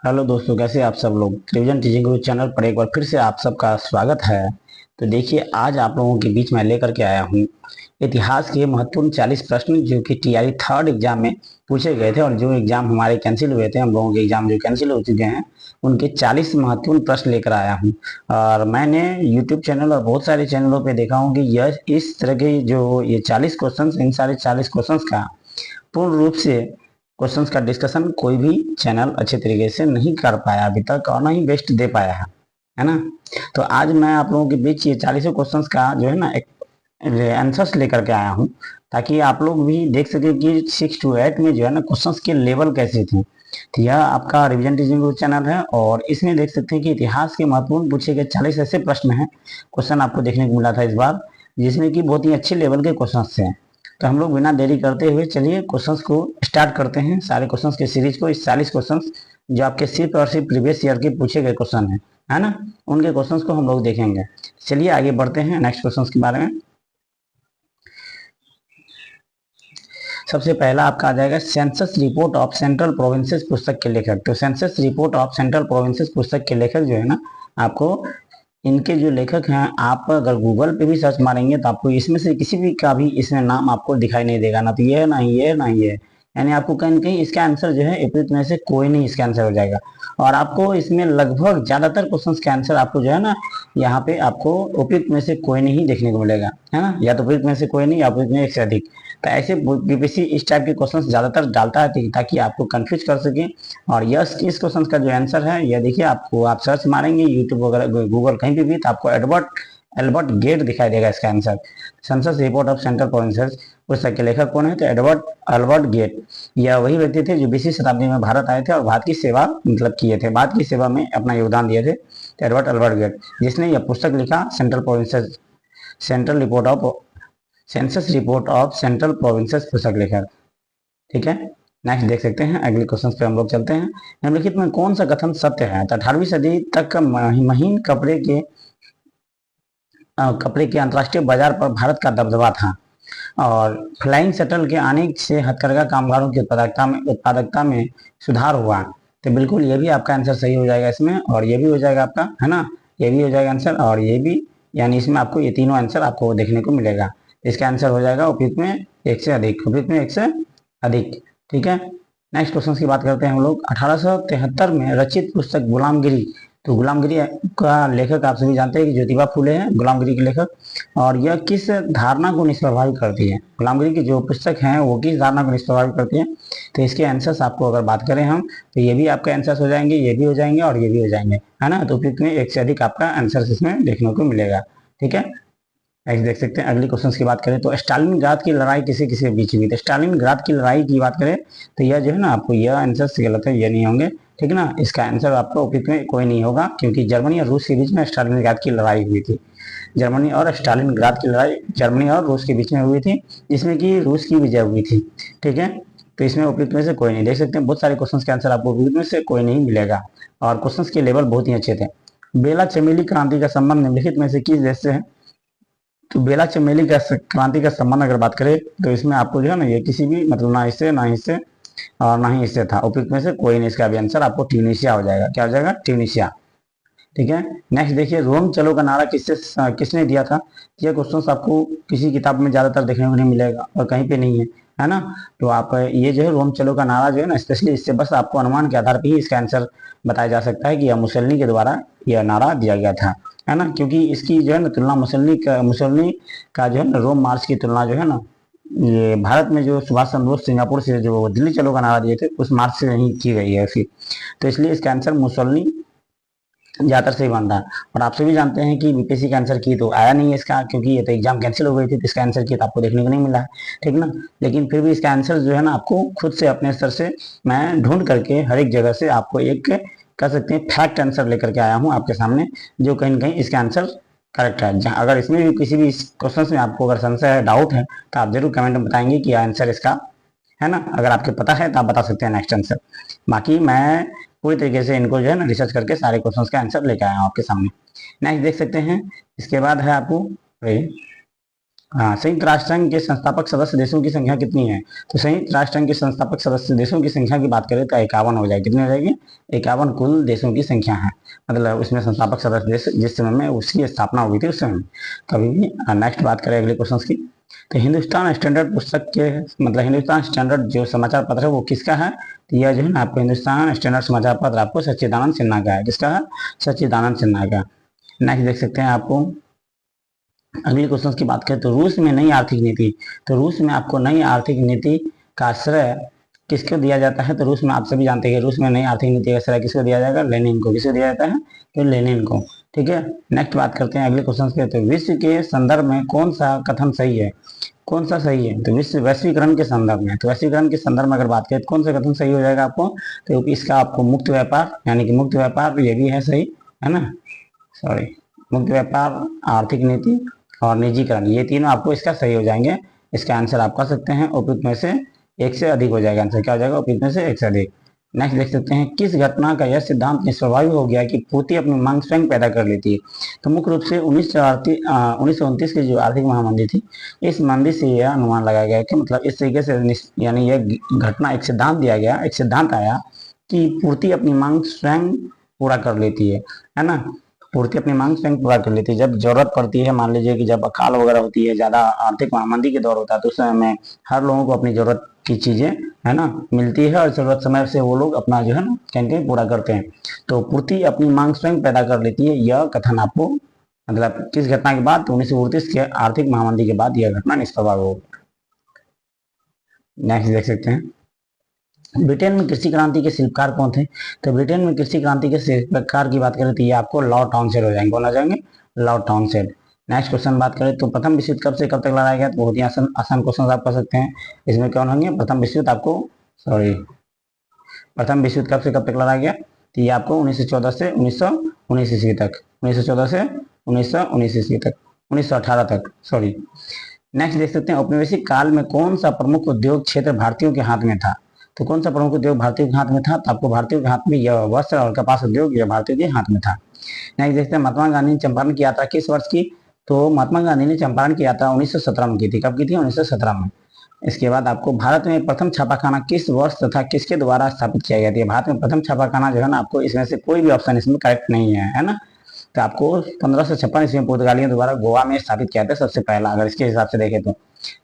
Hello दोस्तों, कैसे आप सब लोग। रिवीजन टीचिंग गुरु चैनल पर एक बार फिर से आप सबका स्वागत है। तो देखिए, आज आप लोगों के बीच में लेकर के आया हूँ इतिहास के महत्वपूर्ण 40 प्रश्न जो कि टीआरई थर्ड एग्जाम में पूछे गए थे, और जो एग्जाम हमारे कैंसिल हुए थे, हम लोगों के एग्जाम जो कैंसिल हो चुके हैं, उनके 40 महत्वपूर्ण प्रश्न लेकर आया हूँ। और मैंने यूट्यूब चैनल और बहुत सारे चैनलों पर देखा हूँ कि यह इस तरह के जो ये 40 क्वेश्चन, इन सारे 40 क्वेश्चन का पूर्ण रूप से क्वेश्चंस का डिस्कशन कोई भी चैनल अच्छे तरीके से नहीं कर पाया अभी तक, और ना ही बेस्ट दे पाया है ना। तो आज मैं आप लोगों के बीच ये 40 क्वेश्चंस का जो है ना एक आंसर्स लेकर के आया हूँ, ताकि आप लोग भी देख सके कि 6 to 8 में जो है ना क्वेश्चंस के लेवल कैसे थे। तो यह आपका रिवीजन टीचिंग ग्रुप चैनल है, और इसमें देख सकते हैं कि इतिहास के महत्वपूर्ण पूछे गए 40 ऐसे प्रश्न हैं, क्वेश्चन आपको देखने को मिला था इस बार, जिसमें कि बहुत ही अच्छे लेवल के क्वेश्चन थे। तो हम लोग बिना देरी करते हुए चलिए क्वेश्चंस को स्टार्ट करते हैं। सारे क्वेश्चंस के सीरीज को, इस 40 क्वेश्चंस जो आपके सिर्फ और सिर्फ प्रीवियस ईयर के पूछे गए क्वेश्चन है ना, उनके क्वेश्चंस को हम लोग देखेंगे। चलिए आगे बढ़ते हैं नेक्स्ट क्वेश्चंस के बारे में। सबसे पहला आपका आ जाएगा census report of central provinces पुस्तक के लेखक। तो census report of central provinces पुस्तक के लेखक जो है ना, आपको इनके जो लेखक हैं, आप अगर गूगल पे भी सर्च मारेंगे तो आपको इसमें से किसी भी का भी इसमें नाम आपको दिखाई नहीं देगा, ना तो ये ना ये ना ये। यानी आपको कहीं ना कहीं इसका आंसर जो है उपयुक्त में से कोई नहीं इसका आंसर हो जाएगा। और आपको इसमें लगभग ज्यादातर क्वेश्चंस के आंसर आपको जो है ना, यहाँ पे आपको उपयुक्त में से कोई नहीं देखने को मिलेगा, है ना। या तो उपयुक्त में से कोई नहीं, या उपयुक्त में एक से अधिक। तो ऐसे बीपीएससी इस टाइप के क्वेश्चंस ज्यादातर डालता है ताकि आपको कंफ्यूज कर सके। और यस, इस क्वेश्चन का जो आंसर है यह देखिए, आपको आप सर्च मारेंगे यूट्यूब वगैरह गूगल कहीं पे भी, तो आपको एडवर्ड एल्बर्ट गेट दिखाई देगा इसका answer. Census report of central provinces पुस्तक के लेखक कौन है? तो एडवर्ड अल्बर्ट गेट। यह वही व्यक्ति थे जो 20वीं शताब्दी में भारत आए थे और भारत की सेवा मतलब किए थे, भारत की सेवा में अपना योगदान दिए थे। तो एडवर्ड अल्बर्ट गेट जिसने यह पुस्तक लिखा, central provinces central report of census report of central provinces पुस्तक लेखक। ठीक है, नेक्स्ट देख सकते हैं अगले क्वेश्चन पे हम लोग चलते हैं। निम्नलिखित में कौन सा कथन सत्य है? तो 18वीं सदी तक महीन कपड़े के अंतर्राष्ट्रीय बाजार पर भारत का दबदबा था, और फ्लाइंग शटल के आने से हथकरघा कामगारों की उत्पादकता में सुधार हुआ। तो बिल्कुल ये भी आपका आंसर सही हो जाएगा इसमें, और ये भी हो जाएगा आपका, है ना। ये भी हो जाएगा आंसर, और ये भी, यानी इसमें आपको ये तीनों आंसर आपको देखने को मिलेगा। इसका आंसर हो जाएगा उपयुक्त में एक से अधिक, उपयुक्त में एक से अधिक। ठीक है, नेक्स्ट क्वेश्चन की बात करते हैं हम लोग। 1873 में रचित पुस्तक गुलामगिरी। तो गुलामगिरी का लेखक आप सभी जानते हैं कि ज्योतिबा फूले हैं गुलामगिरी के लेखक। और यह किस धारणा को निष्प्रभावी करती है? गुलामगिरी की जो पुस्तक है वो किस धारणा को निष्प्रभावी करती है? तो इसके आंसर्स आपको अगर बात करें हम, तो ये भी आपके आंसर्स हो जाएंगे, ये भी हो जाएंगे, और ये भी हो जाएंगे, है ना। तो उपयुक्त में एक से अधिक आपका आंसर इसमें देखने को मिलेगा। ठीक है, नेक्स्ट देख सकते हैं अगली क्वेश्चन की बात करें। तो स्टालिनग्राद की लड़ाई किसे किसे बीच हुई? तो स्टालिनग्राद की लड़ाई की बात करें तो यह जो है ना, आपको यह आंसर गलत है, ये नहीं होंगे। ठीक है ना, इसका आंसर आपका उपयुक्त में कोई नहीं होगा, क्योंकि जर्मनी और रूस के बीच में स्टालिनग्राद की लड़ाई हुई थी। जर्मनी और स्टालिनग्राद की लड़ाई जर्मनी और रूस के बीच में हुई थी, जिसमें कि रूस की विजय हुई थी। ठीक है, तो इसमें उपयुक्त में से कोई नहीं। देख सकते हैं बहुत सारे क्वेश्चन के आंसर आपको उपयुक्त में से कोई नहीं मिलेगा, और क्वेश्चन के लेवल बहुत ही अच्छे थे। बेला चमेली क्रांति का संबंध निम्नलिखित में से किस देश से है? तो बेला चमेली का क्रांति का संबंध अगर बात करें तो इसमें आपको जो है ना, ये किसी भी मतलब ना इससे ना इससे और ना ही इससे था, उपयुक्त में से कोई नहीं। इसका भी आंसर आपको ट्यूनिशिया हो जाएगा। क्या हो जाएगा? ट्यूनिशिया। ठीक है, नेक्स्ट देखिए, रोम चलो का नारा किसने दिया था? ये क्वेश्चन आपको किसी किताब में ज्यादातर देखने को नहीं मिलेगा, और कहीं पे नहीं है ना। तो आप ये जो है रोम चलो का नारा जो है ना, स्पेशली इससे बस आपको अनुमान के आधार पर ही इसका आंसर बताया जा सकता है कि यह मुसोलिनी के द्वारा यह नारा दिया गया था, है ना। क्योंकि इसकी जो है ना तुलना मुसोलिनी का जो है ना रोम मार्च की तुलना जो है ना, ये भारत में जो सुभाष चंद्र बोस सिंगापुर से जो दिल्ली चलो का नारा दिए थे उस मार्च से नहीं की गई है उसकी। तो इसलिए इसका आंसर मुसोलिनी ज्यादातर सही बन रहा है। और आप सभी जानते हैं कि बीपीएससी का आंसर की तो आया नहीं है इसका, क्योंकि ये तो एग्जाम कैंसिल हो गई थी, तो इसका आंसर की तो आपको देखने को नहीं मिला है। ठीक ना, लेकिन फिर भी इसका आंसर जो है ना, आपको खुद से अपने स्तर से मैं ढूंढ करके हर एक जगह से आपको एक कह सकते हैं फैक्ट आंसर लेकर के आया हूँ आपके सामने, जो कहीं ना कहीं इसका आंसर करेक्ट है। अगर इसमें भी किसी भी क्वेश्चन में आपको अगर संशय है, डाउट है, तो आप जरूर कमेंट में बताएंगे कि आंसर इसका, है ना। अगर आपको पता है तो आप बता सकते हैं नेक्स्ट आंसर। बाकी मैं पूरी तरीके से इनको जो है ना रिसर्च करके सारे क्वेश्चंस का आंसर लेके आया हूँ आपके सामने। नेक्स्ट देख सकते हैं, इसके बाद है आपको हाँ, संयुक्त राष्ट्र संघ के संस्थापक सदस्य देशों की संख्या कितनी है? तो संयुक्त राष्ट्र संघ के संस्थापक सदस्य देशों की संख्या की बात करें तो 51 हो जाएगी। कितनी हो जाएगी? 51 कुल देशों की संख्या है, मतलब उसमें संस्थापक सदस्य देश जिस समय में उसकी स्थापना हुई थी उस समय कभी भी। नेक्स्ट बात करें अगले क्वेश्चन की, तो हिंदुस्तान स्टैंडर्ड पुस्तक के मतलब हिंदुस्तान स्टैंडर्ड जो समाचार पत्र है वो किसका है? तो यह जो है ना आपको हिंदुस्तान स्टैंडर्ड समाचार पत्र आपको सच्चिदानंद सिन्हा का है। किसका है? सच्चिदानंद सिन्हा का। नेक्स्ट देख सकते हैं आपको अगले क्वेश्चन की बात करें तो रूस में नई आर्थिक नीति, तो रूस में आपको नई आर्थिक नीति का श्रेय किसको दिया जाता है? तो रूस में आप सभी जानते हैं कि रूस में नई आर्थिक नीति का श्रेय किसको दिया जाएगा? लेनिन को। किसको दिया जाता है? तो लेनिन को। ठीक है, नेक्स्ट बात करते हैं अगले क्वेश्चन पे, तो विश्व के संदर्भ में कौन सा कथन सही है? कौन सा सही है? तो विश्व वैश्वीकरण के संदर्भ में, तो वैश्वीकरण के संदर्भ में अगर बात करें तो कौन सा कथन सही हो जाएगा आपको? तो इसका आपको मुक्त व्यापार, यानी कि मुक्त व्यापार ये भी है सही, है ना, सॉरी, मुक्त व्यापार, आर्थिक नीति और निजीकरण, ये तीनों आपको इसका सही हो जाएंगे। इसका आंसर आप कर सकते हैं उपयुक्त में से एक से अधिक हो जाएगा। आंसर क्या हो जाएगा? उपयुक्त में से एक से अधिक। नेक्स्ट देख सकते हैं किस घटना का यह सिद्धांत निष्प्रभावी हो गया कि पूर्ति अपनी मांग स्वयं पैदा कर लेती है? तो मुख्य रूप से 1929 की जो आर्थिक महामंदी थी, इस मंदी से यह अनुमान लगाया गया कि मतलब इस तरीके से यानी यह घटना एक सिद्धांत दिया गया, एक सिद्धांत आया कि पूर्ति अपनी मांग स्वयं पूरा कर लेती है ना, पूर्ति अपनी मांग स्वयं पूरा कर लेती है। जब जरूरत पड़ती है, मान लीजिए कि जब अकाल वगैरह होती है, ज्यादा आर्थिक महामंदी के दौर होता है, तो उस समय में हर लोगों को अपनी जरूरत की चीजें है ना मिलती है और जरूरत समय से वो लोग अपना जो है ना कहीं पूरा करते हैं। तो पूर्ति अपनी मांग स्वयं पैदा कर लेती है, यह कथन आपको मतलब किस घटना के बाद? तो 1929 के आर्थिक महामंदी के बाद यह घटना निष्प्रभाव हो। नेक्स्ट देख सकते हैं ब्रिटेन में कृषि क्रांति के शिल्पकार कौन थे? तो ब्रिटेन में कृषि क्रांति के शिल्पकार की बात करें तो ये आपको लॉर्ड टाउनशेंड हो जाएंगे। कौन आ जाएंगे? Lord Townshend. नेक्स्ट क्वेश्चन बात करें तो प्रथम विश्व युद्ध कब से कब तक लड़ाया गया? तो बहुत ही आसान आसान क्वेश्चन आप कर सकते हैं। इसमें कौन होंगे? प्रथम विश्व युद्ध आपको प्रथम विश्व युद्ध कब से कब तक लड़ाया गया? तो ये आपको 1914 से 1919 ईस्वी तक, 1914 से 1919 ईस्वी तक, 1918 तक, सॉरी। नेक्स्ट देख सकते हैं औपनिवेशिक काल में कौन सा प्रमुख उद्योग क्षेत्र भारतीयों के हाथ में था? तो कौन सा प्रमुख उद्योग भारतीयों के हाथ में था? तो आपको भारतीयों के हाथ में यह वस्त्र और कपास उद्योग यह भारतीयों के हाथ में था। नेक्स्ट देखते हैं महात्मा गांधी ने चंपारण की यात्रा किस वर्ष की? तो महात्मा गांधी ने चंपारण की यात्रा 1917 में की थी। कब की थी? 1917 में। इसके बाद आपको भारत में प्रथम छापाखाना किस वर्ष तथा किसके द्वारा स्थापित किया गया था? भारत में प्रथम छापाखाना जो है ना आपको इसमें से कोई भी ऑप्शन इसमें करेक्ट नहीं है ना। तो आपको 1556 ईस्वी में पुर्तगालियों द्वारा गोवा में स्थापित किया था सबसे पहला, अगर इसके हिसाब से देखें तो।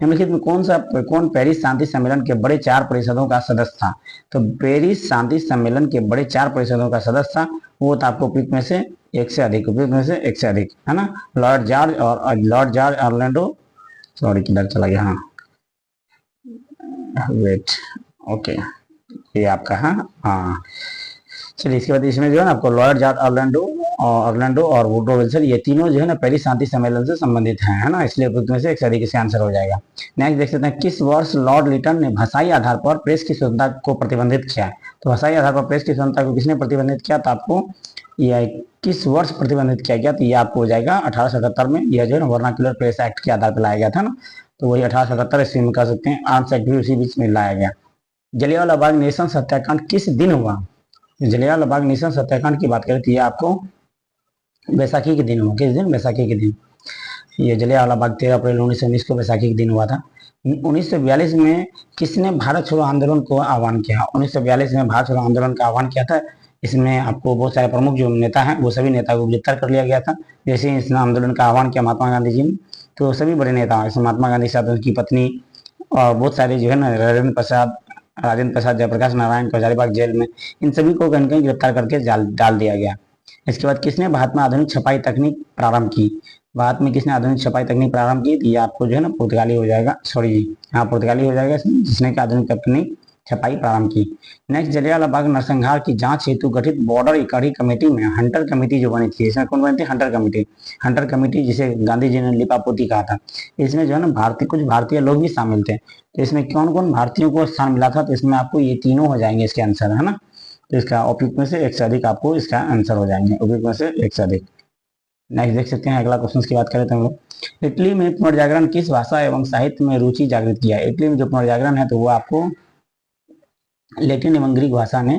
निम्नलिखित में कौन पेरिस शांति सम्मेलन के बड़े 4 परिषदों का सदस्य था? तो पेरिस शांति सम्मेलन के बड़े 4 परिषदों का सदस्य था, वो था आपको उपयुक्त में से एक से अधिक, उपयुक्त में से एक से अधिक, है ना। लॉर्ड जॉर्ज ऑर्लैंडो, सॉरी किधर चला गया, हाँ वेट, ओके ये आपका हाँ। चलिए इसके बाद इसमें जो है ना आपको लॉर्ड जॉर्ज ऑर्लैंडो और वुडरो विल्सन ये तीनों जो है ना पेरिस शांति सम्मेलन से संबंधित हैं, है ना, इसलिए उपयुक्त में से एक से अधिक इसका आंसर हो जाएगा। नेक्स्ट देख सकते हैं किस वर्ष लॉर्ड लिटन ने भाषाई आधार पर प्रेस की स्वतंत्रता को प्रतिबंधित किया? तो भाषाई आधार पर प्रेस की स्वतंत्रता को किसने प्रतिबंधित किया? तो आपको यह किस वर्ष प्रतिबंधित किया गया? तो ये आपको हो जाएगा 1877 में। यह जो है ना वर्नाक्युलर प्रेस एक्ट के आधार पर लाया गया था ना, तो वही 1877 ईस्वी में कर सकते हैं। आर्म्स एक्ट भी उसी बीच में लाया गया। जलियांवाला बाग नृशंस हत्याकांड किस दिन हुआ? जलियांवाला बाग नृशंस हत्याकांड की बात करें तो ये आपको बैसाखी के दिन हुआ। किस दिन? बैसाखी के दिन। ये जलियांवाला बाग 13 अप्रैल 1919 को बैसाखी के दिन हुआ था। 1942 में किसने भारत छोड़ो आंदोलन को आह्वान किया? 1942 में भारत छोड़ो आंदोलन का आह्वान किया था। इसमें आपको बहुत सारे प्रमुख जो नेता हैं वो सभी नेता को गिरफ्तार कर लिया गया था। जैसे इस आंदोलन का आह्वान किया महात्मा गांधी जी ने, तो सभी बड़े नेता जैसे महात्मा गांधी के साथ उनकी पत्नी और बहुत सारे जो है ना राजेंद्र प्रसाद, जयप्रकाश नारायण को हजारीबाग जेल में, इन सभी को कहीं कहीं गिरफ्तार करके डाल दिया गया। इसके बाद किसने भारत में आधुनिक छपाई तकनीक प्रारंभ की? भारत में किसने आधुनिक छपाई तकनीक प्रारंभ की? ये आपको जो है ना पुर्तगाली हो जाएगा, सॉरी हाँ पुर्तगाली हो जाएगा इसमें, जिसने आधुनिक तकनीक छपाई प्रारंभ की। नेक्स्ट जलियांवाला बाग नरसंहार की जांच हेतु गठित बॉर्डर इकाई कमेटी में हंटर कमेटी जो बनी थी, इसमें कौन बनी थी? हंटर कमेटी जिसे गांधी जी ने लिपापोती कहा था। इसमें जो है ना कुछ भारतीय लोग भी शामिल थे। तो इसमें कौन कौन भारतीयों को स्थान मिला था? तो इसमें आपको ये तीनों हो जाएंगे इसके आंसर, है ना। तो इसका उपयुक्त में से एक से अधिक आपको इसका आंसर हो जाएंगे, उपयुक्त में से एक से अधिक। नेक्स्ट देख सकते हैं अगला क्वेश्चन की बात करें तो हम लोग इटली में पुनर्जागरण किस भाषा एवं साहित्य में रुचि जागृत किया? इटली में जो पुनर्जागरण है तो वो आपको लैटिन एवं ग्रीक भाषा ने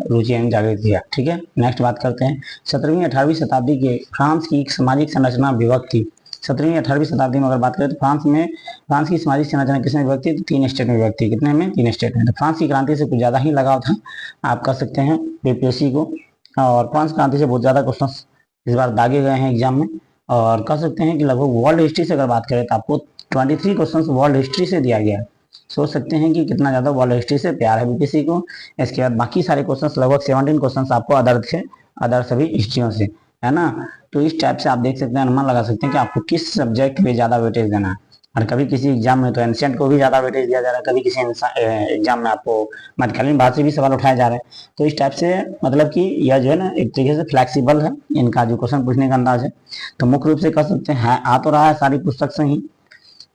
रुचि एवं जागृत किया। ठीक है, नेक्स्ट बात करते हैं 17वीं 18वीं शताब्दी के फ्रांस की सामाजिक संरचना विभक्त थी। 17वीं 18वीं शताब्दी में अगर बात करें तो फ्रांस की सामाजिक संरचना किसमें विभक्त थी? 3 स्टेट में विभक्त थी। कितने में? 3 स्टेट में। तो फ्रांस की क्रांति से कुछ ज्यादा ही लगाव था, आप कह सकते हैं बीपीएससी को। और फ्रांस क्रांति से बहुत ज्यादा क्वेश्चन इस बार दागे गए हैं एग्जाम में, और कह सकते हैं कि लगभग वर्ल्ड हिस्ट्री से अगर बात करें तो आपको 23 क्वेश्चन वर्ल्ड हिस्ट्री से दिया गया है। सोच सकते हैं कि कितना ज्यादा वर्ल्ड हिस्ट्री से प्यार है बीपीएससी को। इसके बाद बाकी सारे क्वेश्चंस लगभग 17 क्वेश्चंस आपको अदर सभी हिस्ट्रियों से, है ना। तो इस टाइप से आप देख सकते हैं, अनुमान लगा सकते हैं कि आपको किस सब्जेक्ट पे ज्यादा वेटेज देना है। और कभी किसी एग्जाम में तो एंशिएंट को भी ज्यादा वेटेज दिया जा रहा है, कभी किसी एग्जाम में आपको मध्यकालीन भारत से भी सवाल उठाए जा रहे हैं। तो इस टाइप से मतलब कि यह जो है ना एक तरीके से फ्लेक्सिबल है इनका जो क्वेश्चन पूछने का अंदाज है। तो मुख्य रूप से कह सकते हैं आ तो रहा है सारी पुस्तक से ही।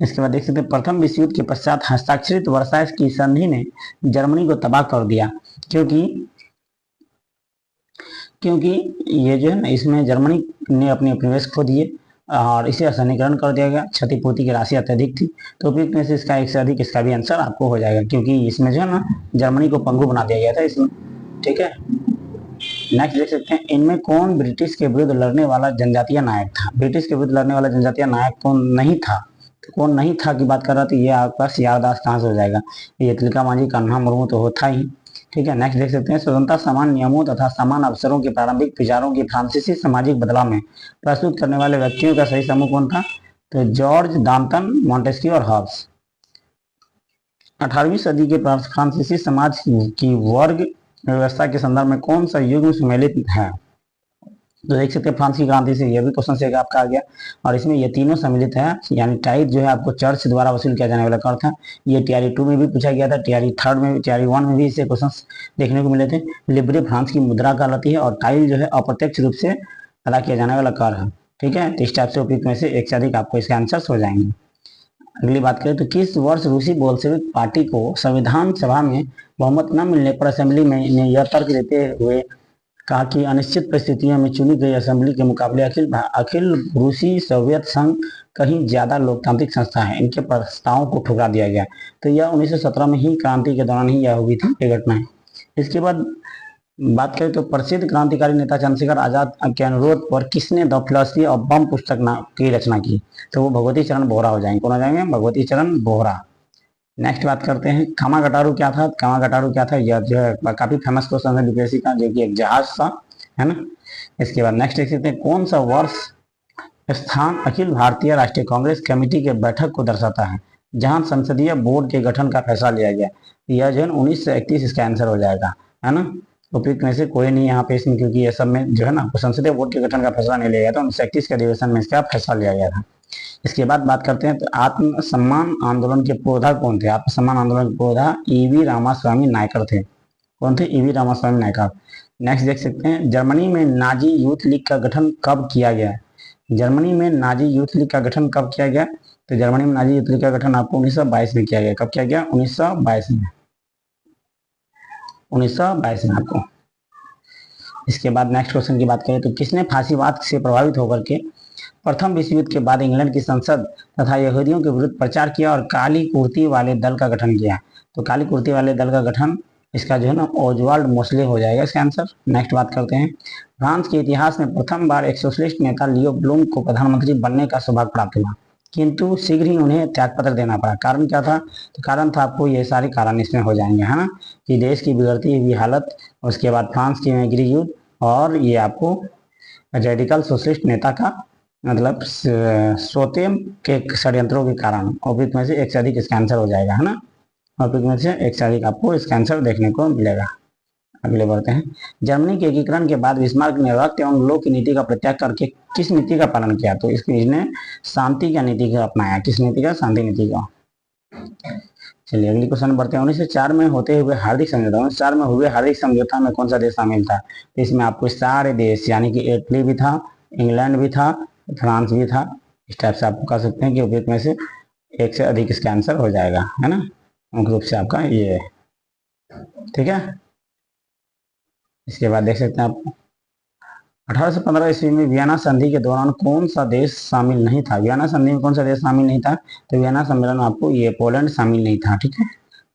इसके बाद देख सकते हैं प्रथम विश्व युद्ध के पश्चात हस्ताक्षरित वर्साइस की संधि ने जर्मनी को तबाह कर दिया, क्योंकि ये जो है ना इसमें जर्मनी ने अपने उपनिवेश खो दिए और इसे आसानीकरण कर दिया गया, क्षतिपूर्ति की राशि अत्यधिक थी। तो उपयुक्त में से इसका एक से अधिक इसका भी आंसर आपको हो जाएगा, क्योंकि इसमें जो है ना जर्मनी को पंगु बना दिया गया था इसमें। ठीक है, नेक्स्ट देख सकते हैं इनमें कौन ब्रिटिश के विरुद्ध लड़ने वाला जनजातीय नायक था? ब्रिटिश के विरुद्ध लड़ने वाला जनजातीय नायक कौन नहीं था? तो कौन नहीं था की बात कर रहा था, ये आपके पास याददाश्त कहाँ से हो जाएगा? ये तिलका मांझी, कान्हा मुर्मू तो होता ही। ठीक है, नेक्स्ट देख सकते हैं स्वतंत्रता, समान नियमों तथा समान अवसरों के प्रारंभिक विचारों की फ्रांसीसी सामाजिक बदलाव में प्रस्तुत करने वाले व्यक्तियों का सही समूह कौन था? तो जॉर्ज, डाल्टन, मॉन्टेस्क्यू और हॉब्स। 18वीं सदी के फ्रांसीसी समाज की वर्ग व्यवस्था के संदर्भ में कौन सा युग सम्मिलित है? तो देख सकते हैं फ्रांस की क्रांति से, यह भी क्वेश्चन से आपका आ गया। और इसमें ये तीनों सम्मिलित है, यानी टाइप जो है आपको चर्च द्वारा वसूल किया जाने वाला कर था। ये टीआरई 2 में भी पूछा गया था, टीआरई 3 में, टीआरई 1 में भी इसे क्वेश्चन देखने को मिले थे। लिब्रे फ्रांस की मुद्रा कहलाती है और टाइल जो है अप्रत्यक्ष रूप से अदा किया जाने वाला कर है। ठीक है, तो इस टाइप से उपयुक्त में से एक से अधिक आपको इसके आंसर हो जाएंगे। अगली बात करें तो किस वर्ष रूसी बोल्शेविक पार्टी को संविधान सभा में बहुमत न मिलने पर असेंबली में ने यह तर्क देते हुए कहा कि अनिश्चित परिस्थितियों में चुनी गई असेंबली के मुकाबले अखिल रूसी सोवियत संघ कहीं ज्यादा लोकतांत्रिक संस्था है, इनके प्रस्तावों को ठुकरा दिया गया। तो यह 1917 में ही क्रांति के दौरान ही यह हुई थी ये घटना। इसके बाद बात करें तो प्रसिद्ध क्रांतिकारी नेता चंद्रशेखर आजाद के अनुरोध पर किसने द फिलॉसफी ऑफ बम पुस्तक की रचना की? तो वो भगवती चरण बोहरा हो जाएंगे। कौन हो जाएंगे? भगवती चरण बोहरा। नेक्स्ट बात करते हैं कामागटारू क्या था? कामागटारू क्या था? यह जो है काफी फेमस क्वेश्चन है बीपीएससी का, जो कि एक जहाज था, है ना। इसके बाद नेक्स्ट देख सकते हैं कौन सा वर्ष स्थान अखिल भारतीय राष्ट्रीय कांग्रेस कमेटी के बैठक को दर्शाता है जहां संसदीय बोर्ड के गठन का फैसला लिया गया? यह जो है 1931 इसका आंसर हो जाएगा, है ना। उपयुक्त में से कोई नहीं यहाँ पे इसमें, क्योंकि ये सब में जो है ना संसदीय बोर्ड के गठन का फैसला नहीं लिया गया था, 1931 के अधिवेशन में इसका फैसला लिया गया था। इसके बाद बात करते हैं तो आत्मसम्मान आंदोलन के पुरोधा कौन थे? आत्मसम्मान आंदोलन के पुरोधा ईवी रामास्वामी नायकर थे। कौन थे? ईवी रामास्वामी नायकर। नेक्स्ट देख सकते हैं जर्मनी में नाजी यूथ लीग का गठन कब किया गया? जर्मनी में नाजी यूथ लीग का गठन कब किया गया? तो जर्मनी में नाजी यूथ लीग का गठन आपको 1922 में किया गया। कब किया गया? 1922 में, 1922 में आपको। इसके बाद नेक्स्ट क्वेश्चन की बात करें तो किसने फांसीवाद से प्रभावित होकर के प्रथम विश्व युद्ध के बाद इंग्लैंड की संसद तथा यहूदियों के विरुद्ध प्रचार किया और काली कुर्ती वाले दल का गठन किया? तो काली कुर्ती वाले दल का गठन इसका जो है ना ओजवाल्ड मोस्ले हो जाएगा इसका आंसर। नेक्स्ट बात करते हैं फ्रांस के इतिहास में प्रथम बार एक सोशलिस्ट नेता लियो ब्लूम को प्रधानमंत्री बनने का सौभाग्य प्राप्त हुआ, किंतु शीघ्र ही उन्हें त्यागपत्र देना पड़ा। कारण क्या था? तो कारण था आपको ये सारे कारण इसमें हो जाएंगे, है ना, कि देश की बिगड़ती हुई हालत, उसके बाद फ्रांस की गृह युद्ध, और ये आपको रेडिकल सोशलिस्ट नेता का मतलब सोते के षड्यंत्रों के कारण। उपयुक्त में से एक से अधिक इसका आंसर हो जाएगा, है ना। उपयुक्त में से एक से अधिक आपको इसका आंसर देखने को मिलेगा। अगले बढ़ते हैं जर्मनी के एकीकरण के बाद बिस्मार्क ने रक्त एवं लोक की नीति का परित्याग करके किस नीति का पालन किया? तो इसने शांति का नीति का अपनाया। किस नीति का? शांति नीति का। चलिए अगली क्वेश्चन बढ़ते हैं 1904 में होते हुए हार्दिक समझौता। 1904 में हुए हार्दिक समझौता में कौन सा देश शामिल था? तो इसमें आपको सारे देश, यानी कि इटली भी था, इंग्लैंड भी था, फ्रांस भी था। इस टाइप से आपको कह सकते हैं कि उपयुक्त में से एक से अधिक इसका आंसर हो जाएगा, है ना। मुख्य रूप से आपका ये, ठीक है। इसके बाद देख सकते हैं आप 1815 ईस्वी में वियना संधि के दौरान कौन सा देश शामिल नहीं था? वियना संधि में कौन सा देश शामिल नहीं था? तो वियना सम्मेलन में आपको ये पोलैंड शामिल नहीं था, ठीक है।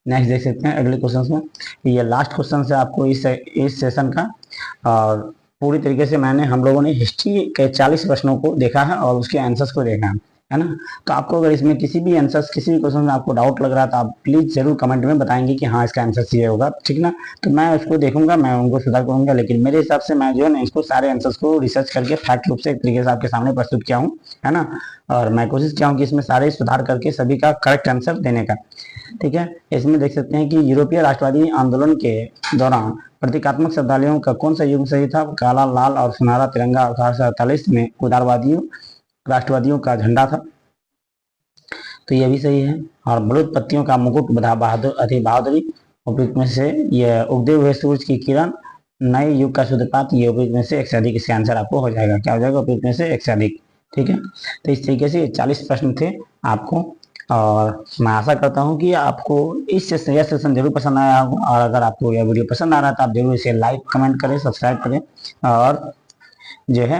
नेक्स्ट देख सकते हैं अगले क्वेश्चन में, ये लास्ट क्वेश्चन है आपको इस सेशन का, और पूरी तरीके से हम लोगों ने हिस्ट्री के 40 प्रश्नों को देखा है और उसके आंसर्स को देखा है ना। तो आपको अगर इसमें किसी भी आंसर्स, किसी भी क्वेश्चन में आपको डाउट लग रहा है तो आप प्लीज जरूर कमेंट में बताएंगे कि हाँ इसका आंसर ये होगा, ठीक ना। तो मैं उसको देखूंगा, मैं उनको सुधार करूंगा, लेकिन मेरे हिसाब से मैं जो है ना इसको सारे आंसर्स को रिसर्च करके फैक्ट रूप से एक तरीके से आपके सामने प्रस्तुत किया हूँ, है ना। और मैं कोशिश किया हूँ कि इसमें सारे सुधार करके सभी का करेक्ट आंसर देने का, ठीक है। इसमें देख सकते हैं कि यूरोपीय राष्ट्रवादी आंदोलन के दौरान प्रतीकात्मक शब्दावलियों का कौन सा युग सही था? काला, लाल और सुनहरा तिरंगा 1848 में उदारवादियों राष्ट्रवादियों का झंडा था, तो ये भी सही है। और बलूत पत्तियों का मुकुट बहादुरी, उपयुक्त में से यह उगते हुए सूरज की किरण, नए युग का सूत्रपात, ये उपयुक्त में से एक से अधिक। इसका आंसर आपको हो जाएगा, क्या हो जाएगा? उपयुक्त में से एक से अधिक, ठीक है। तो इस तरीके से 40 प्रश्न थे आपको, और मैं आशा करता हूं कि आपको यह सेशन जरूर पसंद आया होगा। और अगर आपको यह वीडियो पसंद आ रहा है तो आप जरूर इसे लाइक, कमेंट करें, सब्सक्राइब करें और जो है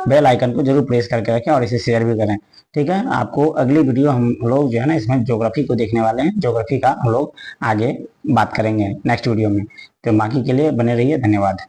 बेल आइकन को जरूर प्रेस करके रखें और इसे शेयर भी करें, ठीक है। आपको अगली वीडियो हम लोग जो है ना इसमें ज्योग्राफी को देखने वाले हैं, ज्योग्राफी का हम लोग आगे बात करेंगे नेक्स्ट वीडियो में। तो बाकी के लिए बने रहिए, धन्यवाद।